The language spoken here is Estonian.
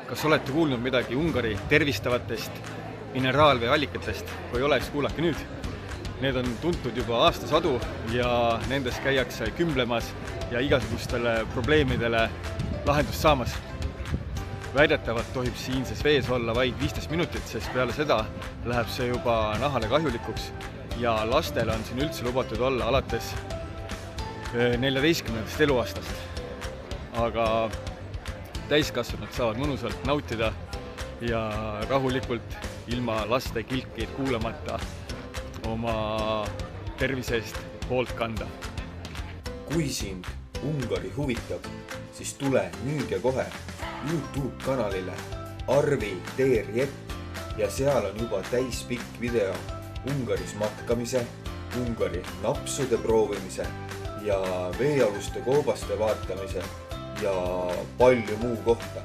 Kas olete kuulnud midagi Ungari tervistavatest mineraalveeallikatest? Kui oleks, kuulake nüüd. Need on tuntud juba aastasadu ja nendes käiakse kümblemas ja igasugustele probleemidele lahendust saamas. Väidetavalt tohib siinses vees olla vaid 15 minutit, sest peale seda läheb see juba nahale kahjulikuks ja lastele on siin üldse lubatud olla alates 14. eluaastast. Aga täiskasvanud saavad mõnusalt nautida ja rahulikult ilma laste kilkeid kuulamata oma tervise eest hoolt kanda. Kui sind Ungari huvitab, siis tule nüüd ja kohe YouTube kanalile Arvi Teerjett ja seal on juba täispikk video Ungaris matkamise, Ungari napsude proovimise ja veealuste koobaste vaatamise ja palju muu kohta.